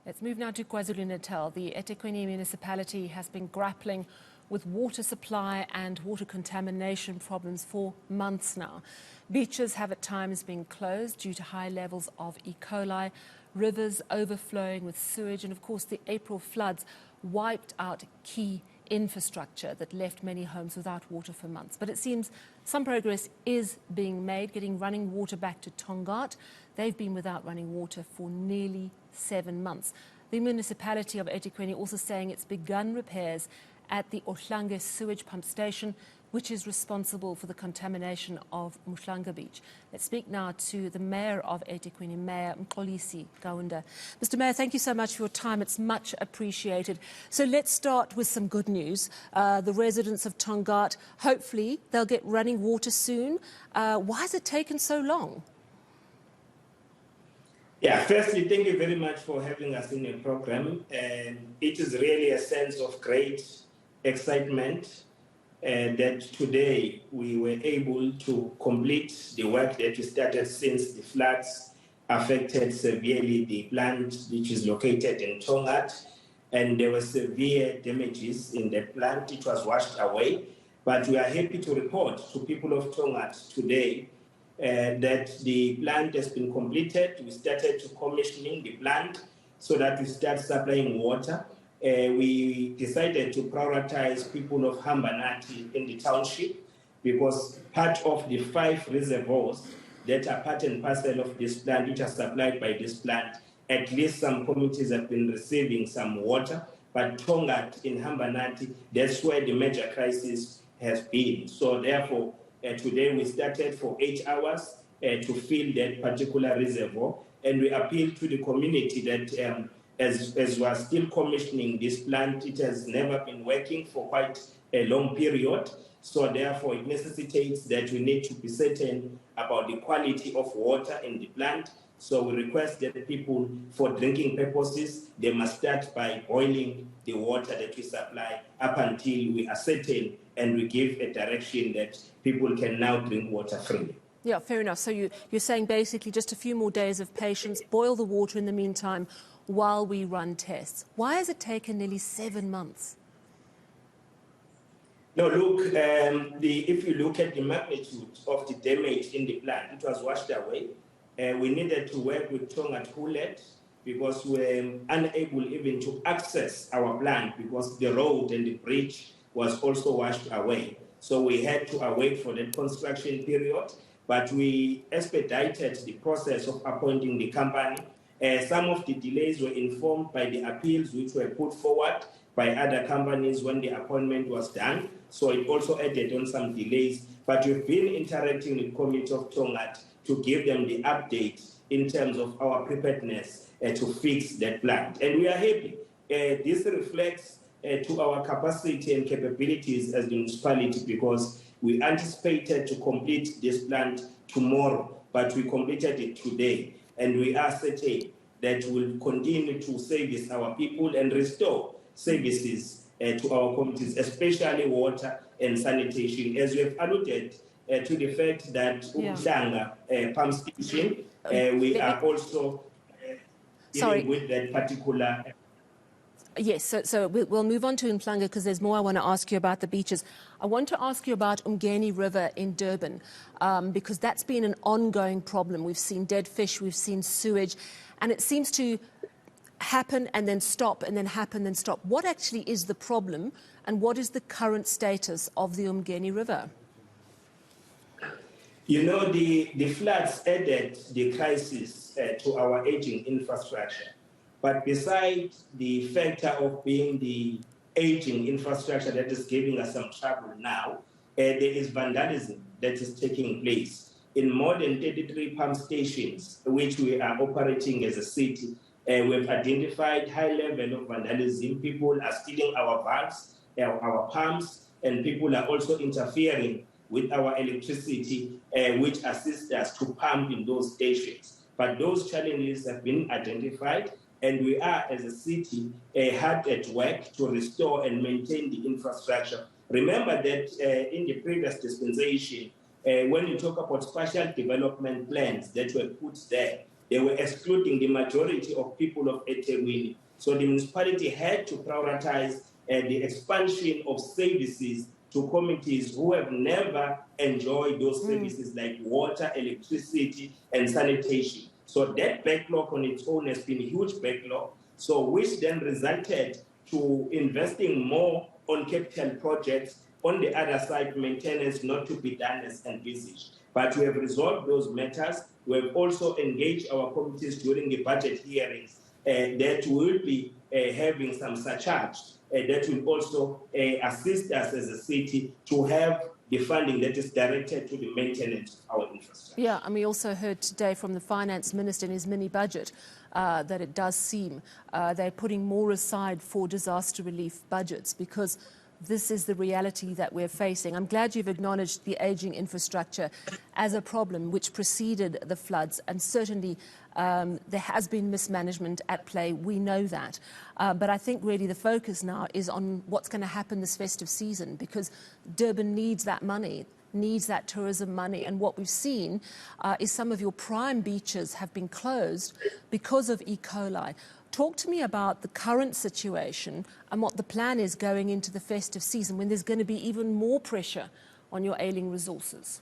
Let's move now to KwaZulu-Natal. The eThekwini Municipality has been grappling with water supply and water contamination problems for months now. Beaches have at times been closed due to high levels of E.coli, rivers overflowing with sewage, and of course the April floods wiped out key infrastructure that left many homes without water for months. But it seems some progress is being made, getting running water back to Tongaat. They've been without running water for nearly 7 months. The municipality of eThekwini also saying it's begun repairs at the Ohlange sewage pump station, which is responsible for the contamination of Mxolisi Beach. Let's speak now to the Mayor of eThekwini, Mayor Mxolisi Kaunda. Mr. Mayor, thank you so much for your time. It's much appreciated. So let's start with some good news. The residents of Tongaat, hopefully they'll get running water soon. Why has it taken so long? Yeah, firstly, thank you very much for having us in your program. And it is really a sense of great excitement that today we were able to complete the work that we started since the floods affected severely the plant which is located in Tongaat, and there were severe damages in the plant. It was washed away, but we are happy to report to people of Tongaat today that the plant has been completed. We started to commissioning the plant so that we start supplying water. We decided to prioritize people of Hambanati in the township because part of the 5 reservoirs that are part and parcel of this plant, which are supplied by this plant, at least some communities have been receiving some water. But Tongaat in Hambanati, that's where the major crisis has been. So therefore, today we started for 8 hours to fill that particular reservoir, and we appeal to the community that as we are still commissioning this plant, it has never been working for quite a long period. So therefore, it necessitates that we need to be certain about the quality of water in the plant. So we request that the people, for drinking purposes, they must start by boiling the water that we supply up until we are certain and we give a direction that people can now drink water freely. Yeah, fair enough. So you're saying basically just a few more days of patience, boil the water in the meantime while we run tests. Why has it taken nearly 7 months? No, look, if you look at the magnitude of the damage in the plant, it was washed away. We needed to work with Tongaat Hulet because we were unable even to access our plant because the road and the bridge was also washed away. So we had to wait for that construction period, but we expedited the process of appointing the company. Some of the delays were informed by the appeals which were put forward by other companies when the appointment was done. So it also added on some delays. But we've been interacting with the Committee of Tongaat to give them the update in terms of our preparedness to fix that plant. And we are happy. This reflects to our capacity and capabilities as the municipality because we anticipated to complete this plant tomorrow, but we completed it today. And we are certain that we'll continue to service our people and restore services to our communities, especially water and sanitation, as we have alluded to the fact that Umgeni pump station, we are also dealing with that particular. Yes, so we'll move on to Umgeni because there's more I want to ask you about the beaches. I want to ask you about Umgeni River in Durban because that's been an ongoing problem. We've seen dead fish, we've seen sewage, and it seems to happen and then stop and then happen and then stop. What actually is the problem and what is the current status of the Umgeni River? You know, the floods added the crisis to our aging infrastructure. But besides the factor of being the aging infrastructure that is giving us some trouble now, there is vandalism that is taking place. In more than 33 pump stations, which we are operating as a city, we've identified high level of vandalism. People are stealing our valves, our pumps, and people are also interfering with our electricity, which assists us to pump in those stations. But those challenges have been identified, and we are, as a city, hard at work to restore and maintain the infrastructure. Remember that in the previous dispensation, when you talk about spatial development plans that were put there, they were excluding the majority of people of eThekwini. So the municipality had to prioritize the expansion of services to communities who have never enjoyed those services like water, electricity, and sanitation. So that backlog on its own has been a huge backlog, so which then resulted to investing more on capital projects. On the other side, maintenance not to be done as envisaged. But we have resolved those matters. We have also engaged our committees during the budget hearings that will be having some surcharge that will also assist us as a city to have the funding that is directed to the maintenance of our infrastructure. Yeah, and we also heard today from the finance minister in his mini budget that it does seem they're putting more aside for disaster relief budgets, because this is the reality that we're facing. I'm glad you've acknowledged the ageing infrastructure as a problem which preceded the floods, and certainly there has been mismanagement at play. We know that. But I think really the focus now is on what's going to happen this festive season, because Durban needs that money, needs that tourism money. And what we've seen is some of your prime beaches have been closed because of E.coli. Talk to me about the current situation and what the plan is going into the festive season, when there's going to be even more pressure on your ailing resources.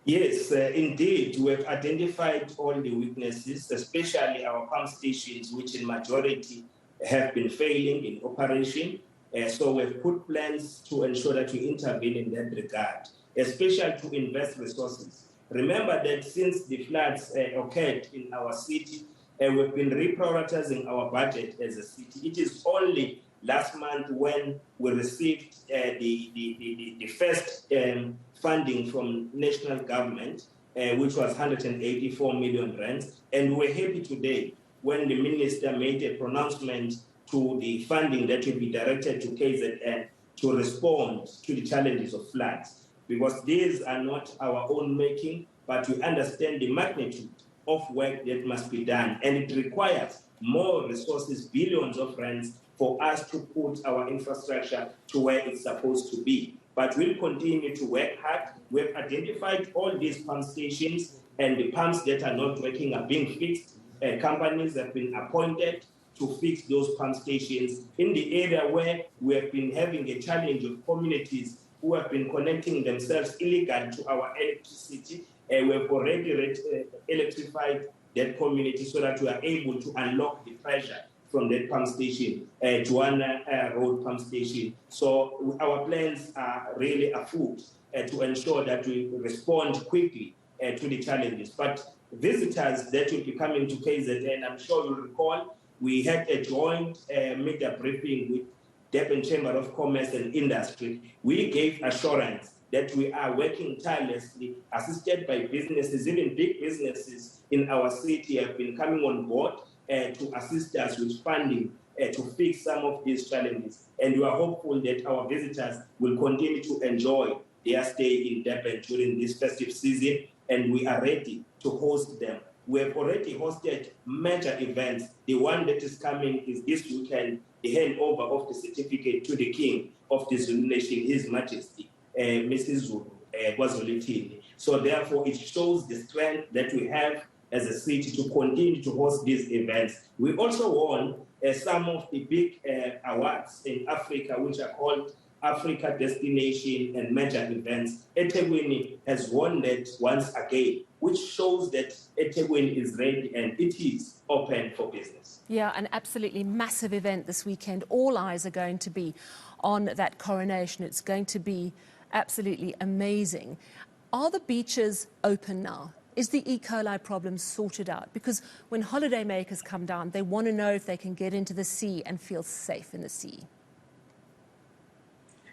Yes, indeed, we have identified all the weaknesses, especially our pump stations, which in majority have been failing in operation. So we've put plans to ensure that we intervene in that regard, especially to invest resources. Remember that since the floods occurred in our city, we've been reprioritizing our budget as a city. It is only last month when we received the first funding from national government, which was 184 million rands. And we're happy today when the minister made a pronouncement to the funding that will be directed to KZN to respond to the challenges of floods. Because these are not our own making, but we understand the magnitude of work that must be done. And it requires more resources, billions of rands, for us to put our infrastructure to where it's supposed to be. But we'll continue to work hard. We've identified all these pump stations, and the pumps that are not working are being fixed. Companies have been appointed to fix those pump stations. In the area where we have been having a challenge of communities who have been connecting themselves illegally to our electricity, we have already electrified that community so that we are able to unlock the pressure from that pump station, Joanna Road pump station. So our plans are really afoot to ensure that we respond quickly to the challenges. But visitors that will be coming to KZN, I'm sure you'll recall, we had a joint media briefing with Durban Chamber of Commerce and Industry. We gave assurance that we are working tirelessly, assisted by businesses. Even big businesses in our city have been coming on board to assist us with funding to fix some of these challenges. And we are hopeful that our visitors will continue to enjoy their stay in Durban during this festive season, and we are ready to host them. We have already hosted major events. The one that is coming is this weekend, the handover of the certificate to the King of the Zulu Nation, His Majesty, Mrs. Zulu KwaZulu-Natal. So therefore, it shows the strength that we have as a city to continue to host these events. We also won some of the big awards in Africa, which are called Africa Destination and Major Events. eThekwini has won that once again, which shows that eThekwini is ready and it is open for business. Yeah, an absolutely massive event this weekend. All eyes are going to be on that coronation. It's going to be absolutely amazing. Are the beaches open now? Is the E. coli problem sorted out? Because when holidaymakers come down, they want to know if they can get into the sea and feel safe in the sea.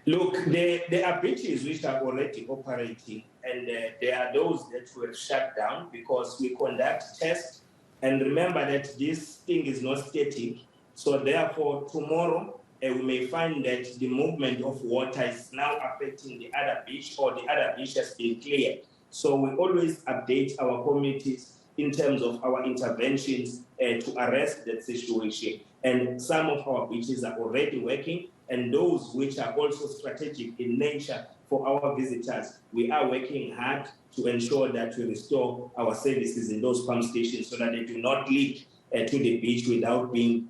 Look, there are beaches which are already operating, and there are those that were shut down because we conduct tests. And remember that this thing is not static. So therefore, tomorrow, we may find that the movement of water is now affecting the other beach, or the other beach has been cleared. So we always update our communities in terms of our interventions to arrest that situation. And some of our beaches are already working, and those which are also strategic in nature for our visitors, we are working hard to ensure that we restore our services in those pump stations so that they do not leak to the beach without being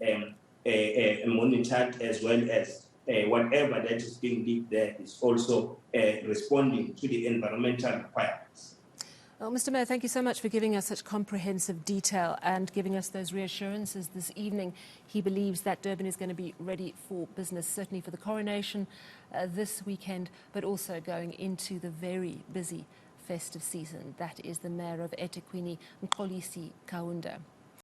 monitored, as well as whatever that is being leaked there is also responding to the environmental requirements. Well, Mr. Mayor, thank you so much for giving us such comprehensive detail and giving us those reassurances this evening. He believes that Durban is going to be ready for business, certainly for the coronation this weekend, but also going into the very busy festive season. That is the Mayor of eThekwini, Mxolisi Kaunda.